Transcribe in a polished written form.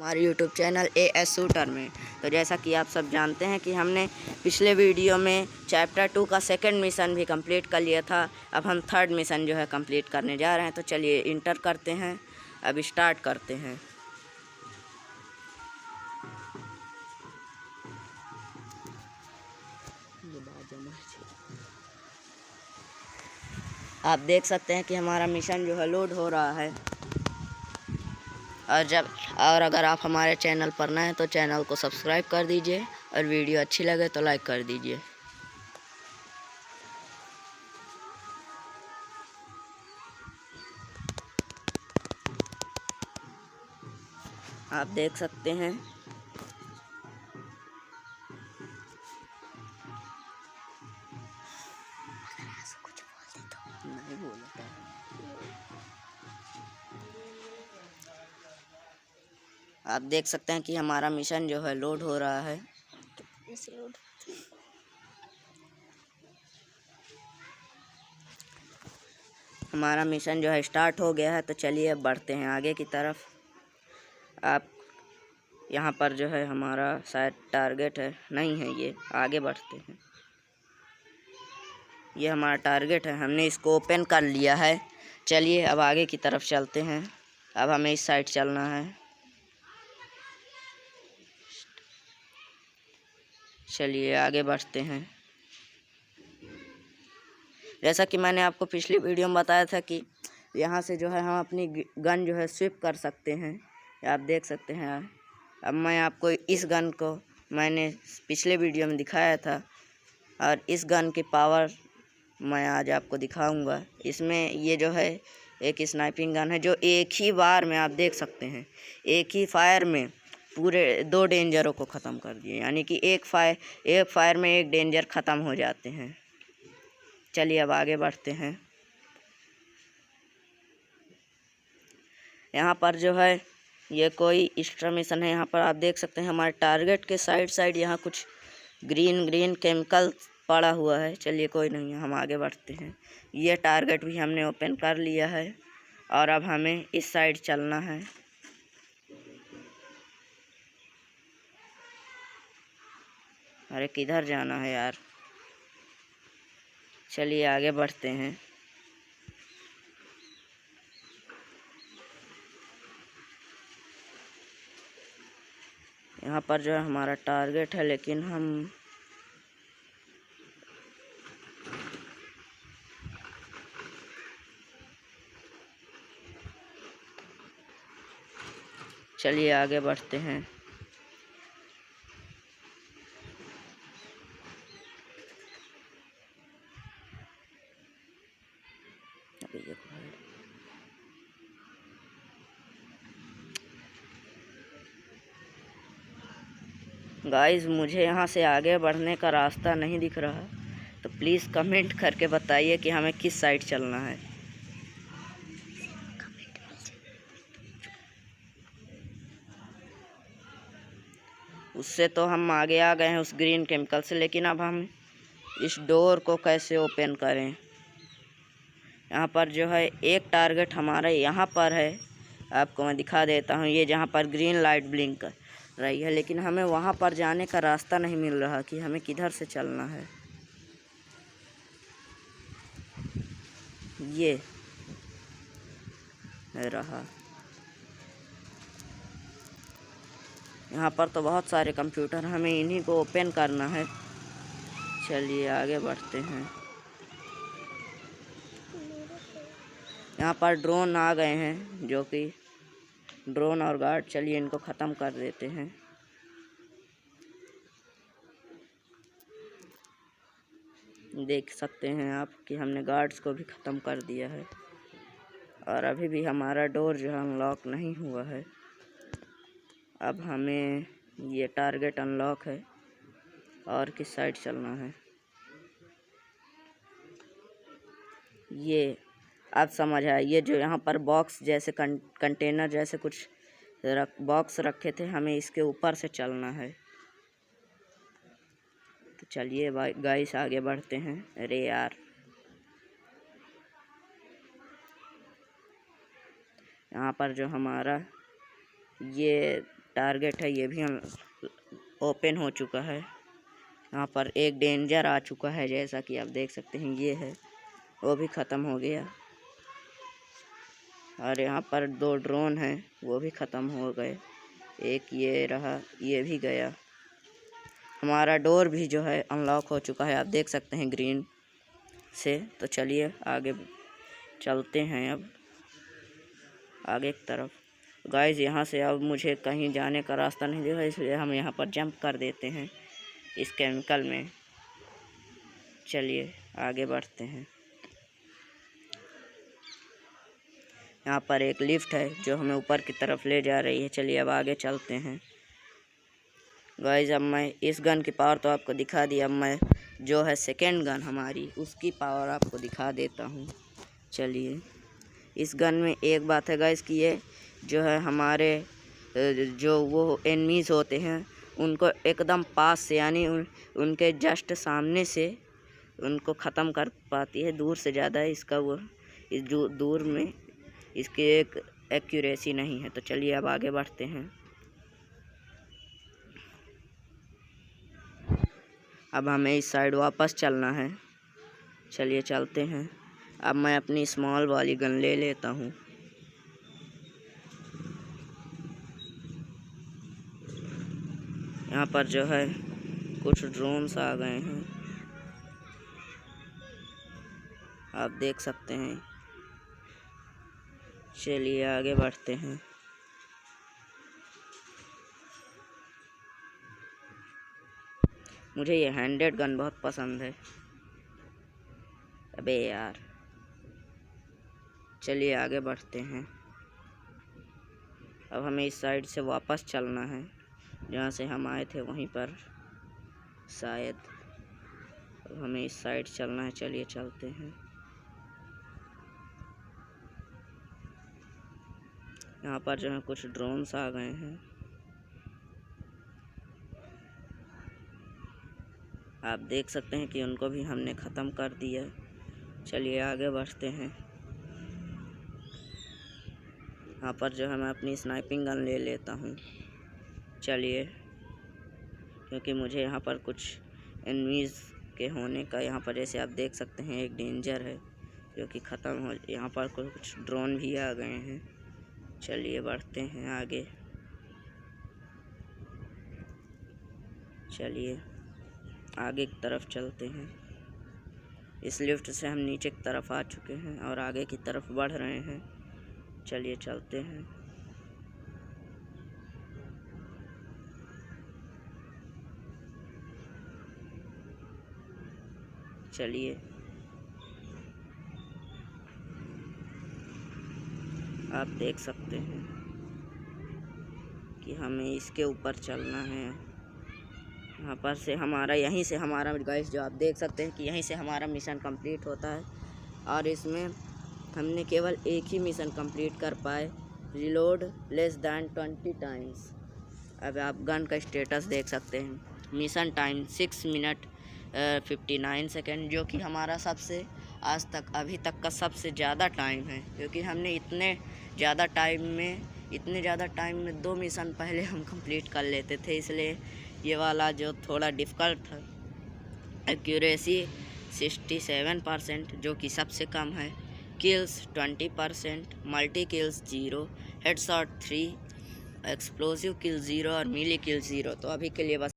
हमारे YouTube channel AS shooter में। तो जैसा कि आप सब जानते हैं कि हमने पिछले वीडियो में चैप्टर 2 का सेकंड मिशन भी कंप्लीट कर लिया था। अब हम थर्ड मिशन जो है कंप्लीट करने जा रहे हैं। तो चलिए इंटर करते हैं, अब स्टार्ट करते हैं। आप देख सकते हैं कि हमारा मिशन जो है लोड हो रहा है। और अगर आप हमारे चैनल पर नए हैं तो चैनल को सब्सक्राइब कर दीजिए और वीडियो अच्छी लगे तो लाइक कर दीजिए। आप देख सकते हैं नहीं बोलता है। आप देख सकते हैं कि हमारा मिशन जो है लोड हो रहा है। हमारा मिशन जो है स्टार्ट हो गया है। तो चलिए अब बढ़ते हैं आगे की तरफ। आप यहाँ पर जो है हमारा शायद टारगेट है, नहीं है, ये आगे बढ़ते हैं। ये हमारा टारगेट है, हमने इसको ओपन कर लिया है। चलिए अब आगे की तरफ चलते हैं। अब हमें इस साइड चलना है। चलिए आगे बढ़ते हैं। जैसा कि मैंने आपको पिछली वीडियो में बताया था कि यहाँ से जो है हम अपनी गन जो है स्विप कर सकते हैं। आप देख सकते हैं। अब मैं आपको इस गन को मैंने पिछले वीडियो में दिखाया था और इस गन की पावर मैं आज आपको दिखाऊंगा। इसमें ये जो है एक स्नाइपिंग गन है जो एक ही बार में, आप देख सकते हैं, एक ही फायर में पूरे 2 डेंजरों को ख़त्म कर दिए। यानी कि एक फायर में 1 डेंजर ख़त्म हो जाते हैं। चलिए अब आगे बढ़ते हैं। यहाँ पर जो है ये कोई एक्स्ट्रा मिशन है। यहाँ पर आप देख सकते हैं हमारे टारगेट के साइड यहाँ कुछ ग्रीन केमिकल पड़ा हुआ है। चलिए कोई नहीं है, हम आगे बढ़ते हैं। ये टारगेट भी हमने ओपन कर लिया है और अब हमें इस साइड चलना है। अरे किधर जाना है यार। चलिए आगे बढ़ते हैं। यहाँ पर जो है हमारा टारगेट है, लेकिन हम चलिए आगे बढ़ते हैं। गाइस, मुझे यहाँ से आगे बढ़ने का रास्ता नहीं दिख रहा, तो प्लीज़ कमेंट करके बताइए कि हमें किस साइड चलना है। उससे तो हम आगे आ गए हैं उस ग्रीन केमिकल से, लेकिन अब हम इस डोर को कैसे ओपन करें। यहाँ पर जो है एक टारगेट हमारा यहाँ पर है, आपको मैं दिखा देता हूँ। ये जहाँ पर ग्रीन लाइट ब्लिंक कर रही है, लेकिन हमें वहाँ पर जाने का रास्ता नहीं मिल रहा कि हमें किधर से चलना है। ये रहा। यहाँ पर तो बहुत सारे कंप्यूटर, हमें इन्हीं को ओपन करना है। चलिए आगे बढ़ते हैं। यहाँ पर ड्रोन आ गए हैं, जो कि ड्रोन और गार्ड। चलिए इनको ख़त्म कर देते हैं। देख सकते हैं आप कि हमने गार्ड्स को भी ख़त्म कर दिया है और अभी भी हमारा डोर जो है अनलॉक नहीं हुआ है। अब हमें ये टारगेट अनलॉक है और किस साइड चलना है ये आप समझ आए। ये जो यहाँ पर बॉक्स जैसे कंटेनर जैसे कुछ बॉक्स रखे थे, हमें इसके ऊपर से चलना है। तो चलिए गाइस आगे बढ़ते हैं। अरे यार, यहाँ पर जो हमारा ये टारगेट है ये भी हम ओपन हो चुका है। यहाँ पर एक डेंजर आ चुका है, जैसा कि आप देख सकते हैं ये है, वो भी ख़त्म हो गया। और यहाँ पर 2 ड्रोन हैं, वो भी ख़त्म हो गए। एक ये रहा, ये भी गया। हमारा डोर भी जो है अनलॉक हो चुका है, आप देख सकते हैं ग्रीन से। तो चलिए आगे चलते हैं अब आगे की तरफ। गाइस यहाँ से अब मुझे कहीं जाने का रास्ता नहीं दिखा, इसलिए हम यहाँ पर जंप कर देते हैं इस केमिकल में। चलिए आगे बढ़ते हैं। यहाँ पर एक लिफ्ट है जो हमें ऊपर की तरफ ले जा रही है। चलिए अब आगे चलते हैं। गाइस अब मैं इस गन की पावर तो आपको दिखा दी, अब मैं जो है सेकेंड गन हमारी उसकी पावर आपको दिखा देता हूँ। चलिए, इस गन में एक बात है गाइस कि ये जो है हमारे जो वो एनिमीज़ होते हैं उनको एकदम पास से, यानी उनके जस्ट सामने से उनको ख़त्म कर पाती है। दूर से ज़्यादा इसका वो इस दूर में इसकी एक एक्यूरेसी नहीं है। तो चलिए अब आगे बढ़ते हैं। अब हमें इस साइड वापस चलना है। चलिए चलते हैं। अब मैं अपनी स्मॉल वाली गन ले लेता हूँ। यहाँ पर जो है कुछ ड्रोन्स आ गए हैं, आप देख सकते हैं। चलिए आगे बढ़ते हैं। मुझे ये हैंडेड गन बहुत पसंद है। अबे यार, चलिए आगे बढ़ते हैं। अब हमें इस साइड से वापस चलना है, जहाँ से हम आए थे वहीं पर शायद। अब हमें इस साइड चलना है। चलिए चलते हैं। यहाँ पर जो है कुछ ड्रोन्स आ गए हैं, आप देख सकते हैं कि उनको भी हमने ख़त्म कर दिया। चलिए आगे बढ़ते हैं। यहाँ पर जो है मैं अपनी स्नाइपिंग गन ले लेता हूँ। चलिए, क्योंकि मुझे यहाँ पर कुछ एनिमीज़ के होने का, यहाँ पर जैसे आप देख सकते हैं एक डेंजर है जो कि ख़त्म हो। यहाँ पर कुछ ड्रोन भी आ गए हैं। चलिए बढ़ते हैं आगे। चलिए आगे की तरफ चलते हैं। इस लिफ्ट से हम नीचे की तरफ आ चुके हैं और आगे की तरफ बढ़ रहे हैं। चलिए चलते हैं। चलिए आप देख सकते हैं कि हमें इसके ऊपर चलना है। यहाँ पर से हमारा, यहीं से हमारा गाइस जो आप देख सकते हैं कि यहीं से हमारा मिशन कंप्लीट होता है। और इसमें हमने केवल एक ही मिशन कंप्लीट कर पाए, रिलोड लेस दैन 20 टाइम्स। अब आप गन का स्टेटस देख सकते हैं। मिशन टाइम 6 मिनट 59 सेकेंड, जो कि हमारा सबसे आज तक अभी तक का सबसे ज़्यादा टाइम है, क्योंकि हमने इतने ज़्यादा टाइम में 2 मिशन पहले हम कंप्लीट कर लेते थे, इसलिए ये वाला जो थोड़ा डिफ़िकल्ट था। एक्यूरेसी 67%, जो कि सबसे कम है। Kills 20%, multi kills 0, headshot 3, explosive kill 0 और मिली किल 0। तो अभी के लिए बस